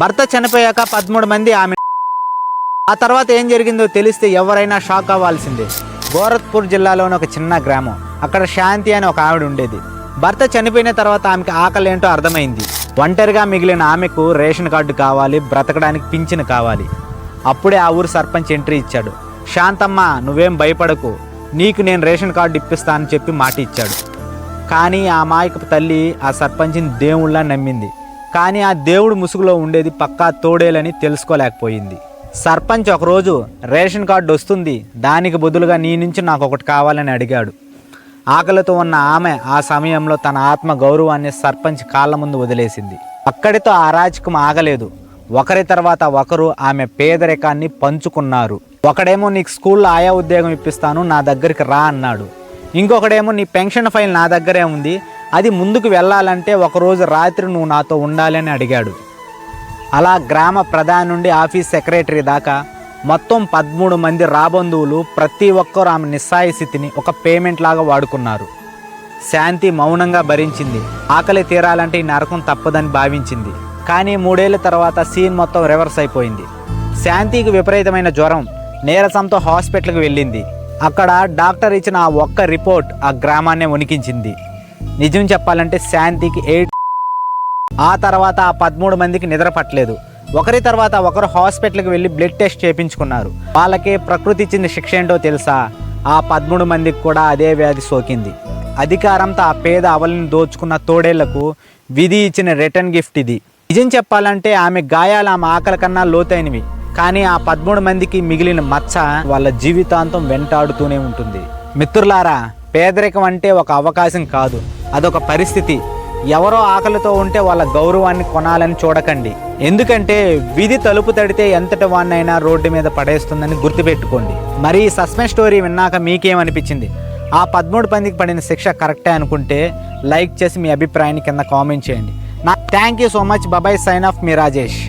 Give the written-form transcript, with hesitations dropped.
భర్త చనిపోయాక 13 మంది ఆమె. ఆ తర్వాత ఏం జరిగిందో తెలిస్తే ఎవరైనా షాక్ అవ్వాల్సిందే. గోరఖ్పూర్ జిల్లాలోని ఒక చిన్న గ్రామం. అక్కడ శాంతి అని ఒక ఆవిడ ఉండేది. భర్త చనిపోయిన తర్వాత ఆమెకి ఆకలి ఏంటో అర్థమైంది. ఒంటరిగా మిగిలిన ఆమెకు రేషన్ కార్డు కావాలి, బ్రతకడానికి పింఛను కావాలి. అప్పుడే ఆ ఊరు సర్పంచ్ ఎంట్రీ ఇచ్చాడు. శాంతమ్మ, నువ్వేం భయపడకు, నీకు నేను రేషన్ కార్డు ఇప్పిస్తానని చెప్పి మాట ఇచ్చాడు. కానీ ఆ అమాయకపు తల్లి ఆ సర్పంచ్ని దేవుళ్ళ నమ్మింది. కానీ ఆ దేవుడు ముసుగులో ఉండేది పక్కా తోడేలని తెలుసుకోలేకపోయింది. సర్పంచ్ ఒకరోజు రేషన్ కార్డు వస్తుంది, దానికి బదులుగా నీ నుంచి నాకు ఒకటి కావాలని అడిగాడు. ఆకలితో ఉన్న ఆమె ఆ సమయంలో తన ఆత్మ గౌరవాన్ని సర్పంచ్ కాళ్ళ ముందు వదిలేసింది. అక్కడితో ఆ అరాచకం ఆగలేదు. ఒకరి తర్వాత ఒకరు ఆమె పేదరికాన్ని పంచుకున్నారు. ఒకడేమో నీకు స్కూల్లో ఆయా ఉద్యోగం ఇప్పిస్తాను, నా దగ్గరికి రా అన్నాడు. ఇంకొకడేమో నీ పెన్షన్ ఫైల్ నా దగ్గరే ఉంది, అది ముందుకు వెళ్ళాలంటే ఒకరోజు రాత్రి నువ్వు నాతో ఉండాలి అని అడిగాడు. అలా గ్రామ ప్రధాని నుండి ఆఫీస్ సెక్రటరీ దాకా మొత్తం 13 మంది రాబంధువులు ప్రతి ఒక్కరు ఆమె నిస్సాయ స్థితిని ఒక పేమెంట్ లాగా వాడుకున్నారు. శాంతి మౌనంగా భరించింది. ఆకలి తీరాలంటే ఈ నరకం తప్పదని భావించింది. కానీ 3 ఏళ్ల తర్వాత సీన్ మొత్తం రివర్స్ అయిపోయింది. శాంతికి విపరీతమైన జ్వరం, నీరసంతో హాస్పిటల్కి వెళ్ళింది. అక్కడ డాక్టర్ ఇచ్చిన ఆ ఒక్క రిపోర్ట్ ఆ గ్రామాన్నే వణికించింది. నిజం చెప్పాలంటే శాంతికి ఆ తర్వాత ఆ 13 మందికి నిద్ర పట్టలేదు. ఒకరి తర్వాత ఒకరు హాస్పిటల్కి వెళ్ళి బ్లడ్ టెస్ట్ చేయించుకున్నారు. వాళ్ళకే ప్రకృతి ఇచ్చిన శిక్ష ఏంటో తెలుసా? ఆ 13 మందికి కూడా అదే వ్యాధి సోకింది. అధికారంతో ఆ పేద అవలిని దోచుకున్న తోడేళ్లకు విధి ఇచ్చిన రిటర్న్ గిఫ్ట్ ఇది. నిజం చెప్పాలంటే ఆమె గాయాలు ఆమె ఆకలి కన్నా లోతైనవి. కానీ ఆ 13 మందికి మిగిలిన మచ్చ వాళ్ళ జీవితాంతం వెంటాడుతూనే ఉంటుంది. మిత్రులారా, పేదరికం అంటే ఒక అవకాశం కాదు, అదొక పరిస్థితి. ఎవరో ఆకలితో ఉంటే వాళ్ళ గౌరవాన్ని కొనాలని చూడకండి. ఎందుకంటే విధి తలుపు తడితే ఎంతటి వాన్నైనా రోడ్డు మీద పడేస్తుందని గుర్తుపెట్టుకోండి. మరి ఈ సస్పెన్స్ స్టోరీ విన్నాక మీకేమనిపించింది? ఆ 13 మందికి పడిన శిక్ష కరెక్టే అనుకుంటే లైక్ చేసి మీ అభిప్రాయాన్ని కింద కామెంట్ చేయండి. Thank you so much. బాబాయ్, సైన్ ఆఫ్, మీ రాజేష్.